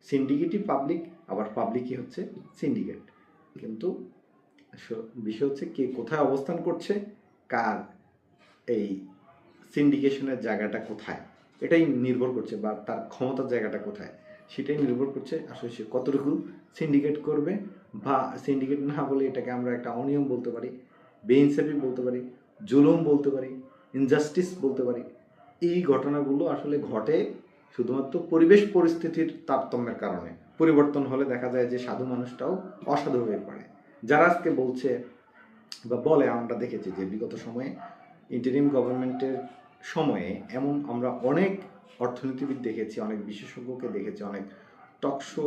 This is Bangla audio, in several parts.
সিন্ডিকেটই পাবলিক, আবার পাবলিকই হচ্ছে সিন্ডিকেট। কিন্তু বিষয় হচ্ছে কে কোথায় অবস্থান করছে, কার এই সিন্ডিকেশনের জায়গাটা কোথায়, এটাই নির্ভর করছে, বা তার ক্ষমতার জায়গাটা কোথায় সেটাই নির্ভর করছে আসলে সে কতটুকু সিন্ডিকেট করবে। বা সিন্ডিকেট না বলে এটাকে আমরা একটা অনিয়ম বলতে পারি, বেইনসাফি বলতে পারি, জুলুম বলতে পারি, ইনজাস্টিস বলতে পারি। এই ঘটনাগুলো আসলে ঘটে শুধুমাত্র পরিবেশ পরিস্থিতির তারতম্যের কারণে। পরিবর্তন হলে দেখা যায় যে সাধু মানুষটাও অসাধু হয়ে পড়ে। যারা আজকে বলছে বা বলে, আমরা দেখেছি যে বিগত সময়ে ইন্টারিম গভর্নমেন্টের সময়ে এমন আমরা অনেক অর্থনীতিবিদ দেখেছি, অনেক বিশেষজ্ঞকে দেখেছি, অনেক টকশো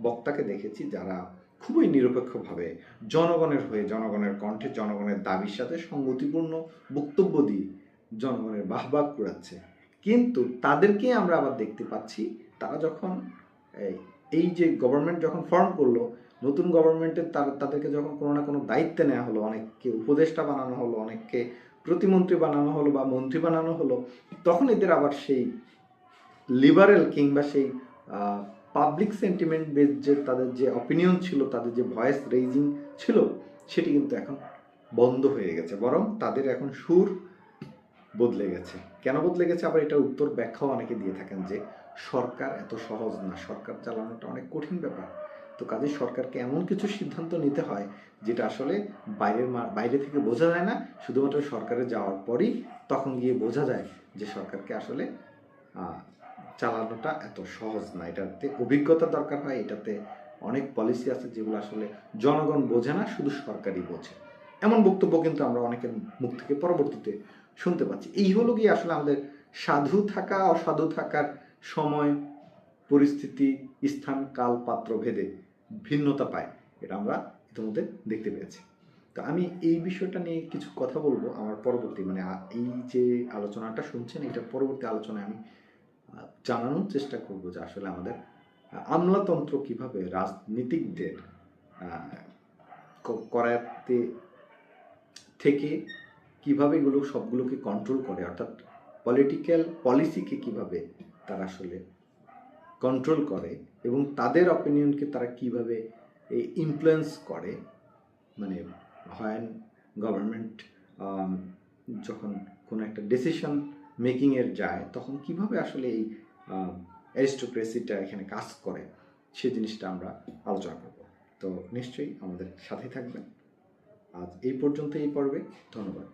বক্তাকে দেখেছি যারা খুবই নিরপেক্ষভাবে জনগণের হয়ে, জনগণের কণ্ঠে, জনগণের দাবির সাথে সঙ্গতিপূর্ণ বক্তব্য দিয়ে জনগণের বাহবাহ কুড়াচ্ছে। কিন্তু তাদেরকে আমরা আবার দেখতে পাচ্ছি তারা যখন এই যে গভর্নমেন্ট যখন ফর্ম করলো, নতুন গভর্নমেন্টের তাদেরকে যখন কোনো না কোনো দায়িত্বে নেওয়া হলো, অনেককে উপদেষ্টা বানানো হলো, অনেককে প্রতিমন্ত্রী বানানো হলো বা মন্ত্রী বানানো হলো, তখন এদের আবার সেই লিবারেল কিংবা সেই পাবলিক সেন্টিমেন্ট বেস যে তাদের যে অপিনিয়ন ছিল, তাদের যে ভয়েস রেইজিং ছিল, সেটি কিন্তু এখন বন্ধ হয়ে গেছে। বরং তাদের এখন সুর বদলে গেছে। কেন বদলে গেছে আবার এটা উত্তর ব্যাখ্যাও অনেকে দিয়ে থাকেন যে সরকার এত সহজ না, সরকার চালানোটা অনেক কঠিন ব্যাপার। তো কাজে সরকারকে এমন কিছু সিদ্ধান্ত নিতে হয় যেটা আসলে বাইরে থেকে বোঝা যায় না, শুধুমাত্র সরকারে যাওয়ার পরই তখন গিয়ে বোঝা যায় যে সরকারকে আসলে চালানোটা এত সহজ না। এটাতে অভিজ্ঞতা দরকার হয়, এটাতে অনেক পলিসি আছে যেগুলো আসলে জনগণ বোঝে না, শুধু সরকারই বোঝে। এমন বক্তব্য কিন্তু আমরা অনেকের মুখ থেকে পরবর্তীতে শুনতে পাচ্ছি। এই হলো গিয়ে আসলে আমাদের সাধু থাকা অসাধু থাকার সময়, পরিস্থিতি, স্থান, কাল, পাত্র ভেদে ভিন্নতা পায়, এটা আমরা ইতিমধ্যে দেখতে পেয়েছি। তো আমি এই বিষয়টা নিয়ে কিছু কথা বলবো আমার পরবর্তী, মানে এই যে আলোচনাটা শুনছেন, এটার পরবর্তী আলোচনায় আমি জানানোর চেষ্টা করব যে আসলে আমাদের আমলাতন্ত্র কিভাবে রাজনীতিকদের করাতে থেকে কিভাবে এগুলো সবগুলোকে কন্ট্রোল করে, অর্থাৎ পলিটিক্যাল পলিসিকে কিভাবে তারা আসলে কন্ট্রোল করে এবং তাদের অপিনিয়নকে তারা কিভাবে ইনফ্লুয়েন্স করে। মানে হয় গভর্নমেন্ট যখন কোনো একটা ডিসিশন মেকিংয়ের যায় তখন কিভাবে আসলে এই অ্যারিস্টোক্রেসিটা এখানে কাজ করে, সেই জিনিসটা আমরা আলোচনা করব। তো নিশ্চয়ই আমাদের সাথে থাকবেন। আজ এই পর্যন্ত এই পর্বে, ধন্যবাদ।